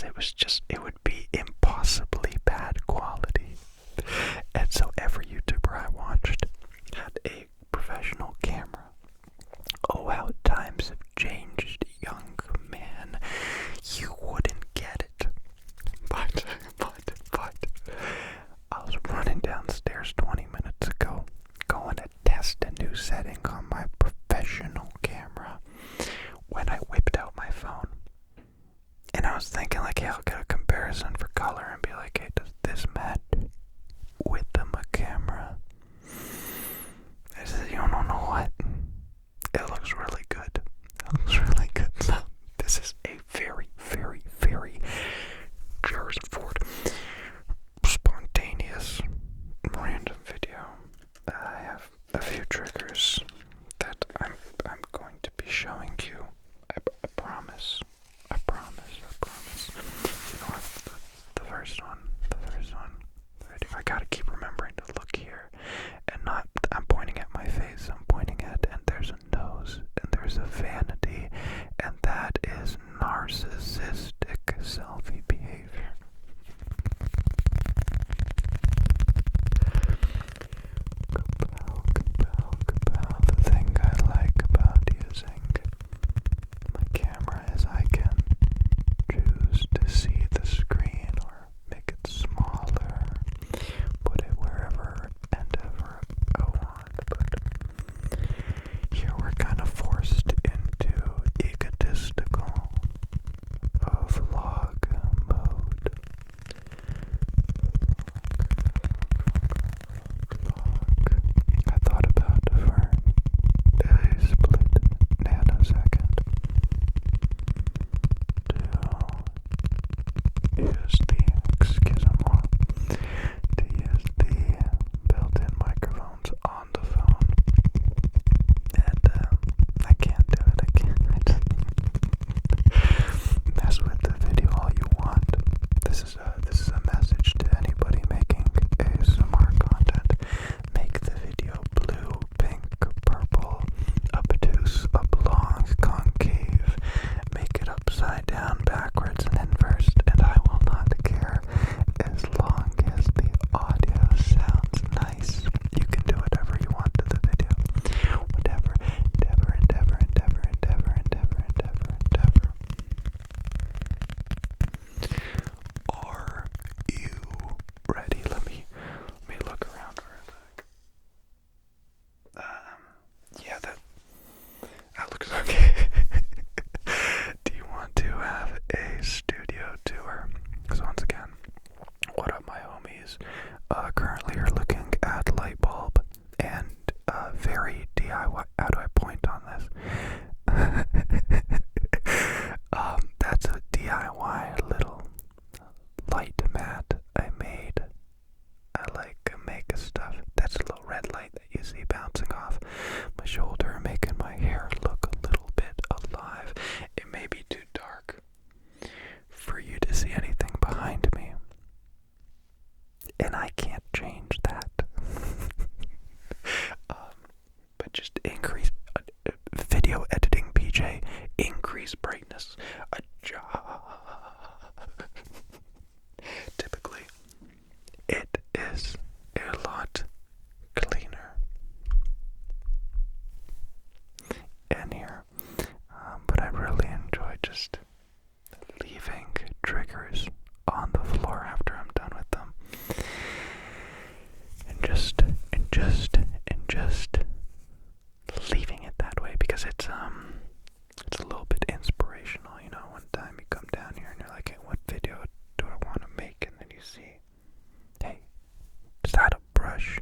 because it would be impossibly bad quality. And so every YouTuber I watched had a professional camera. Oh, how times have changed, young man. You wouldn't get it. But, I was running downstairs 20 minutes ago, going to test a new setting on my professional camera, when I whipped out my phone. And I was thinking, like, hey, I'll get a comparison for color and be like, hey, does this match with the camera? I said, you don't know what? It looks really good. It looks really good. So, this is a very, very, very Jared Ford spontaneous random video. I have a few triggers that I'm going to be showing you. I promise. I promise. You know what? The first one. I gotta keep remembering to look here and not. I'm pointing at my face. I'm pointing at, and there's a nose, and there's a vanity, and that is narcissistic selfie behavior. Kapow. The thing I like about using my camera is I can choose to see the screen or make it smaller, put it wherever and ever I want, but here we're kind of forced into egotistical vlog mode. I thought about it for a split nanosecond to use the built-in microphones on the phone, and I can't do it. I just mess with the video all you want. This is a message to anybody making ASMR content. Make the video blue, pink, purple, obtuse, oblong, concave. Make it upside down, backwards, and inversed, and I will not care as long as the audio sounds nice. You can do whatever you want to the video. Whatever. Are you ready? Let me look around for a sec. Yeah, that looks okay. Do you want to have a studio tour? Because once again, what up, my homies? Currently are looking at light bulb and very DIY. How do I point on this? That's a DIY little light mat I made. I like make stuff. That's a little red light that you see bouncing off my shoulder, making my hair look a little bit alive. It may be too dark for you to see anything behind me, and I can't change that. But just increase video editing, PJ. Increase brightness. Typically, it is a lot cleaner in here, but I really enjoy just leaving triggers on the floor after I'm done with them, and just leaving it that way, because it's a little bit inspirational. You know, one time you come down here and you're like, hey, what video do I want to make? And then you see, hey, is that a brush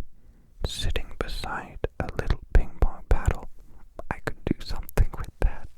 sitting beside a little ping pong paddle? I could do something with that.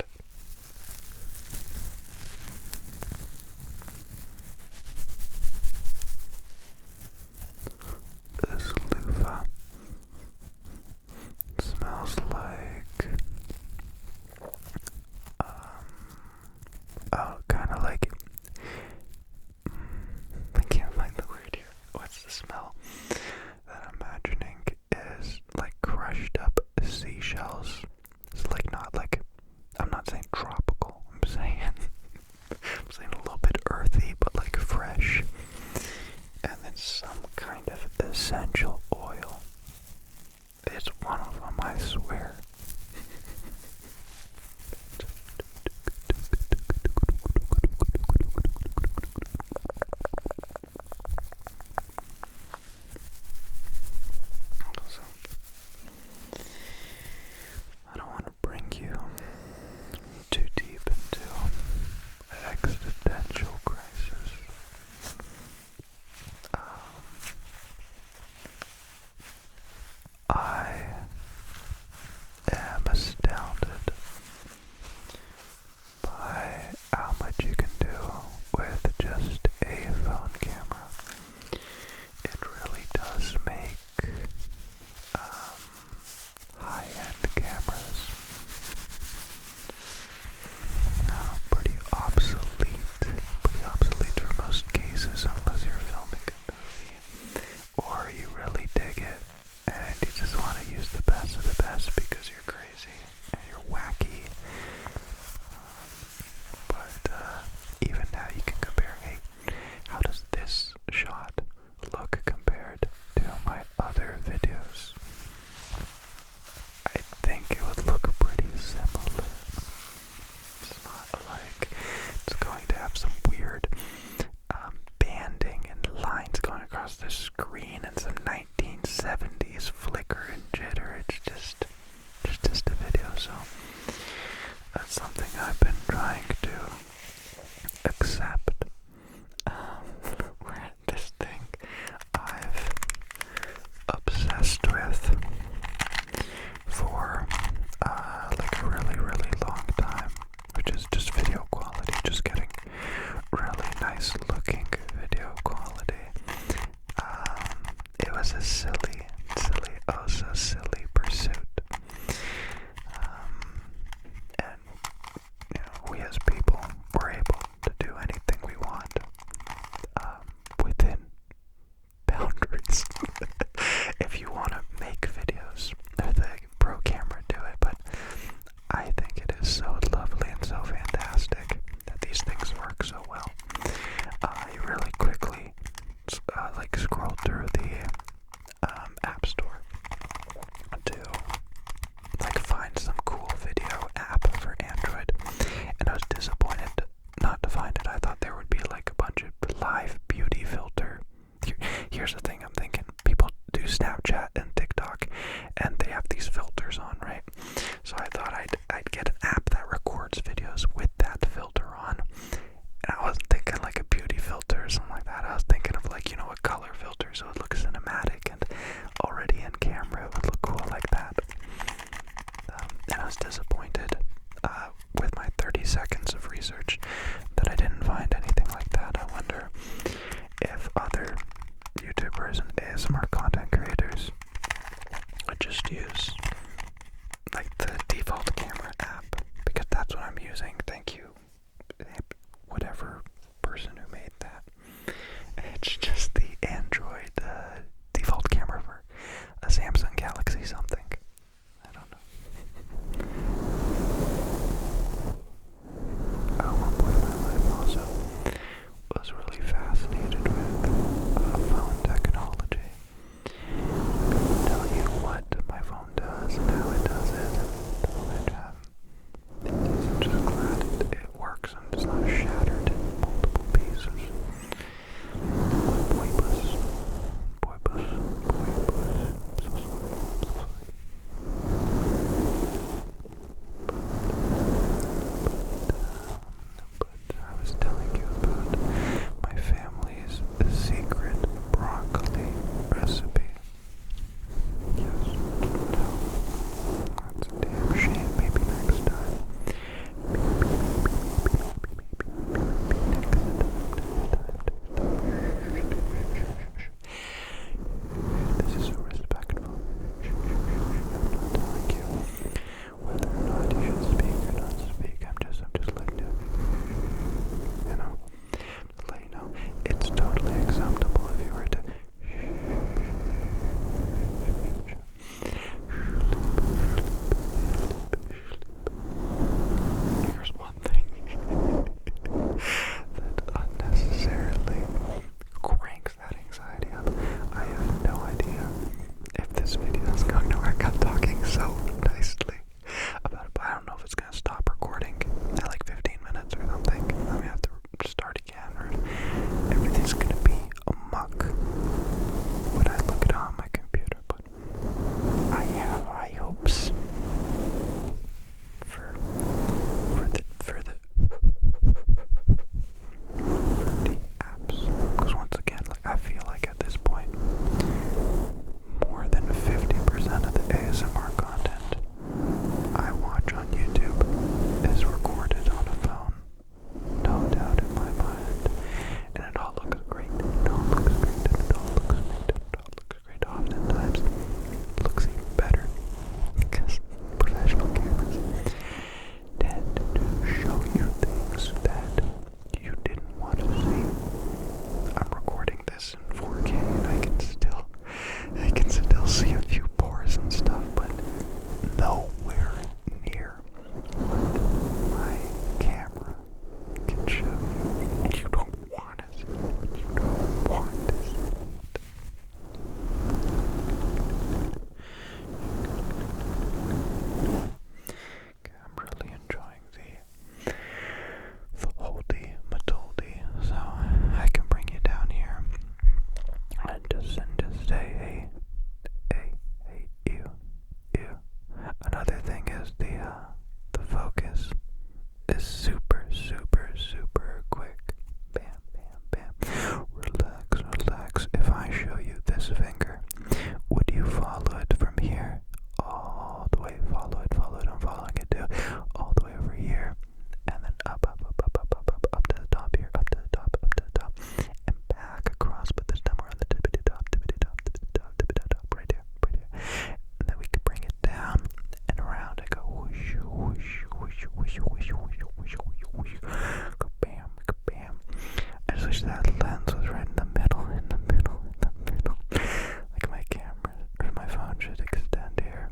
wish that lens was right in the middle, in the middle, in the middle. Like my camera, or my phone should extend here.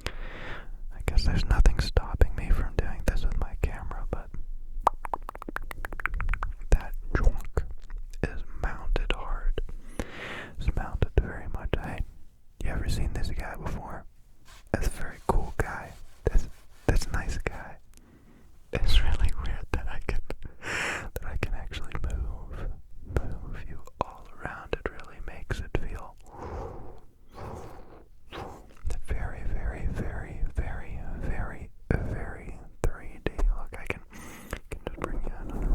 I guess there's nothing stopping me from doing this with my camera, but that junk is mounted hard. It's mounted very much. Hey, you ever seen this guy before? That's a very cool guy. That's a nice guy. It's really weird that I can actually move you all around. It really makes it feel very, very, very, very, very, very 3D. Look, I can just bring you in on a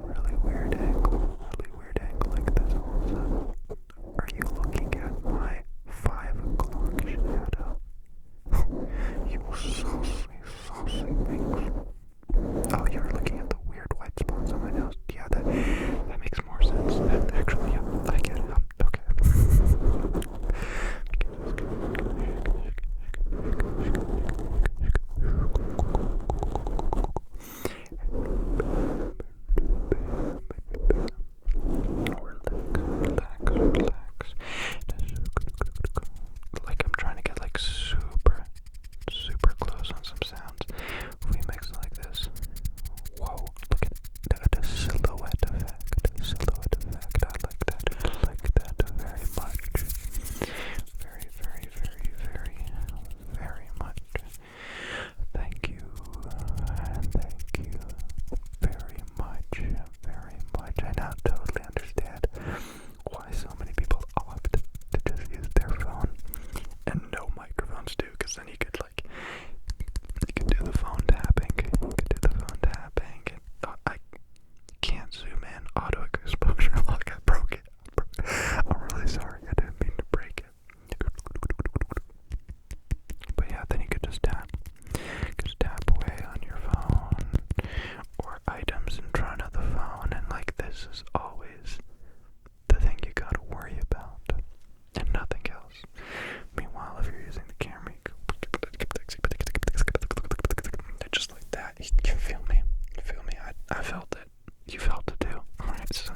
really weird angle like this all of a sudden. Are you looking at my 5 o'clock shadow? You saucy things. Oh, you're looking at the weird white spots on my nose. Yeah, that makes more sense. Actually, yeah, I get it. Okay. Relax. Like I'm trying to get like super close on some sounds. If we mix it like this. Whoa, look at the silhouette effect. I like that very much. Very, very, very, very, very much. Thank you very much. I now totally understand why so many people opt to just use their phone and no microphones too, because then you could do the phone tapping. I can't zoom in. Auto exposure. Look, I broke it. I'm really sorry. I didn't mean to break it. But yeah, then you could just tap away on your phone or items in front of the phone, and like this is always the thing you gotta worry about and nothing else. Meanwhile, if you're using the camera, you go just like that. You feel me? I felt it. You felt it too. Alright, so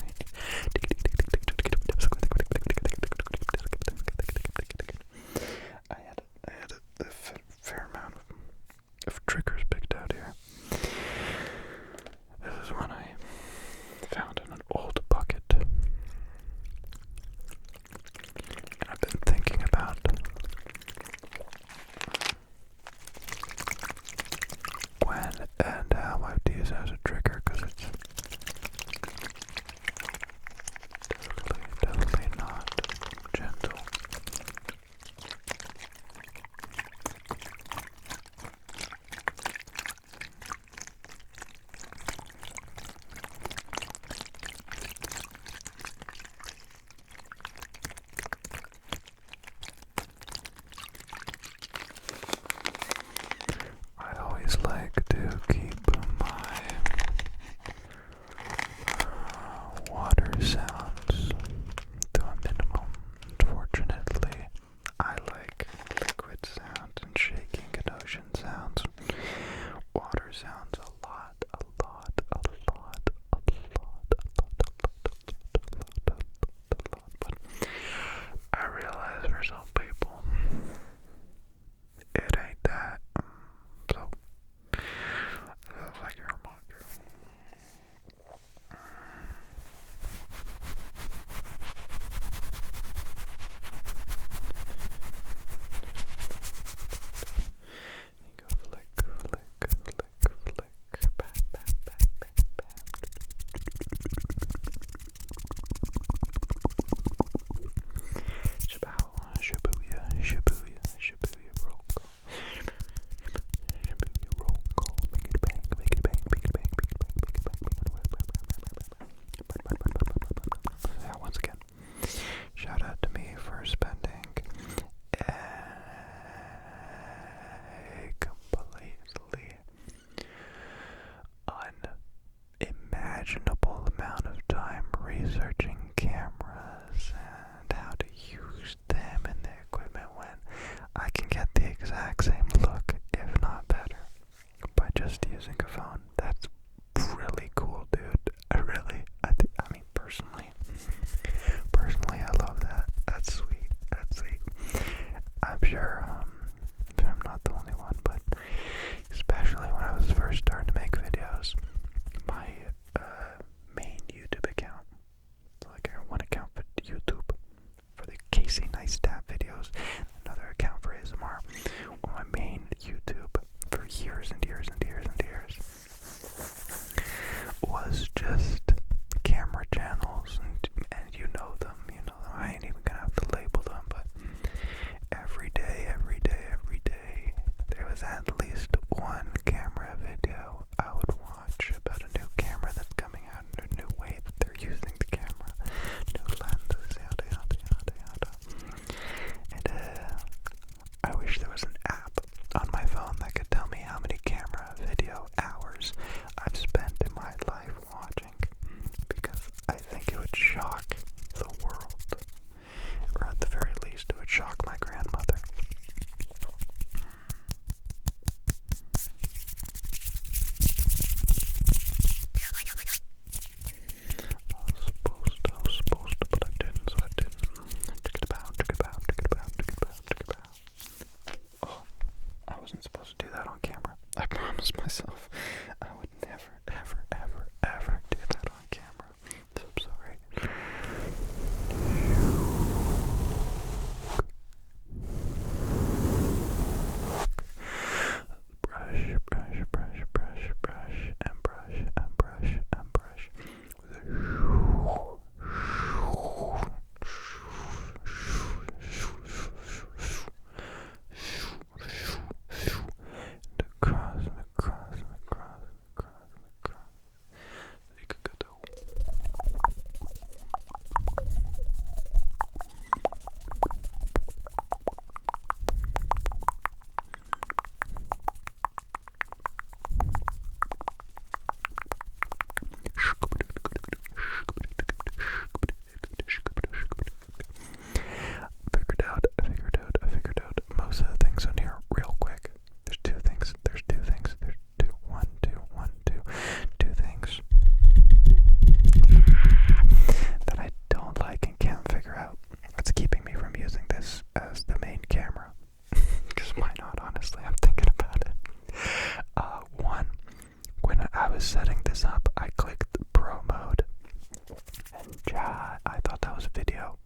Ninja. I thought that was video.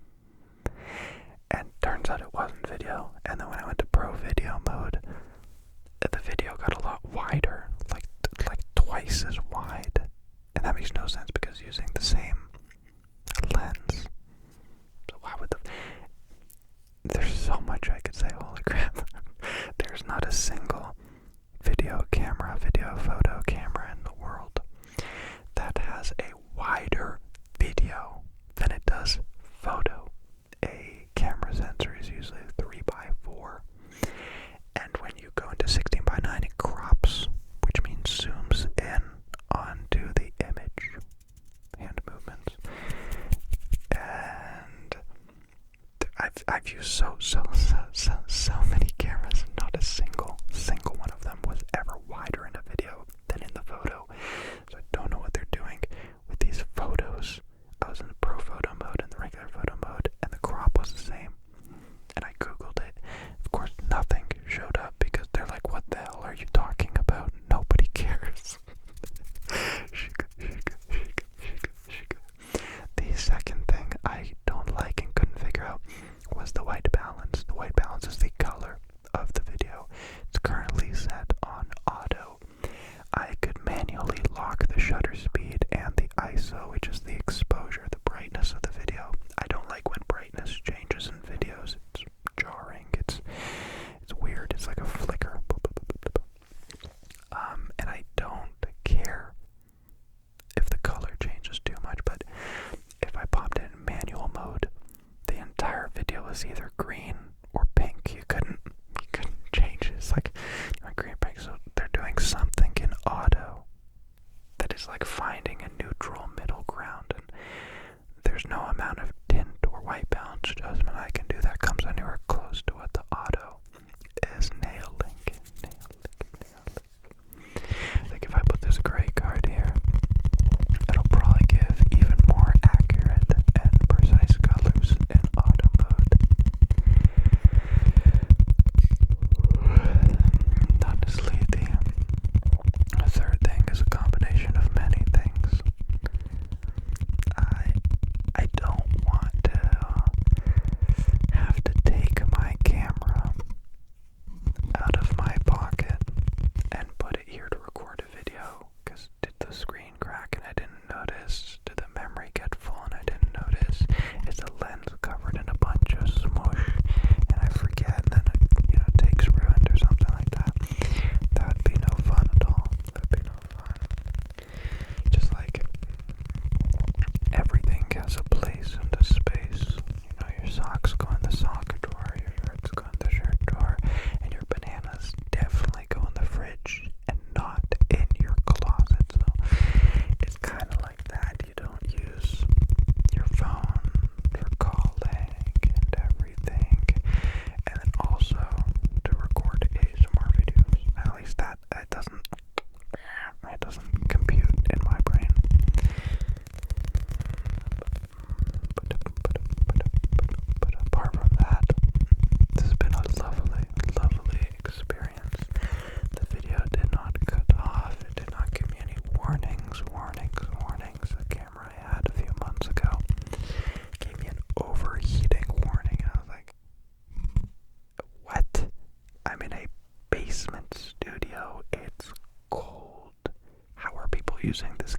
And turns out it wasn't video. And then when I went to pro video mode, the video got a lot wider, like twice as wide. And that makes no sense because using the same lens. So why would there's so much I could say, holy crap. There's not a single video photo camera in the world that has a wider video than it does photo. A camera sensor is usually 3x4, and when you go into 16:9 it crops, which means zooms in onto the image, hand movements. And I've used so many cameras, not a single one of them was ever wider in a video than in the photo. So I don't know what they're doing with these photos. I was in the pro photo mode and the regular photo mode, and the crop was the same. And I googled it. Of course, nothing showed up because they're like, "What the hell are you talking about? Nobody cares." The second thing I don't like and couldn't figure out was the white balance. The white balance is the color of the video. It's currently set on auto. I could manually lock the shutter speed and the ISO, which is the exposure, the brightness of the video. I don't like when brightness changes in videos. It's jarring. It's weird. It's like a flicker. And I don't care if the color changes too much, but if I popped it in manual mode, the entire video was either green or pink. You couldn't change it. It's like green, pink. So they're doing something in auto that is like finding a neutral middle ground, and there's no amount of tint or white balance adjustment I can do that comes anywhere close to what the auto is nailing. Like if I put this gray card here, it'll probably give even more accurate and precise colors in auto mode. Honestly, the third thing is a combination of many things. I don't want to have to take my camera out of my pocket and put it here to record a video, because did the screen crack and I didn't notice? Did the memory get full and I didn't notice? Is the lens covered in a bunch of smush and I forget, and then it takes ruined or something like that? That would be no fun at all. That would be no fun. Just like everything has a place and a space. Your socks go in the sock drawer, your shirts go in the shirt drawer, and your bananas definitely go in the fridge and not in your closet. So it's kind of like that. You don't use your phone for calling and everything, and then also to record ASMR videos. At least that doesn't compute in my brain. But apart from that, this has been a lovely experience. The video did not cut off. It did not give me any warnings. The camera I had a few months ago gave me an overheating warning. I was like, what? I'm in a basement studio. It's cold. How are people using this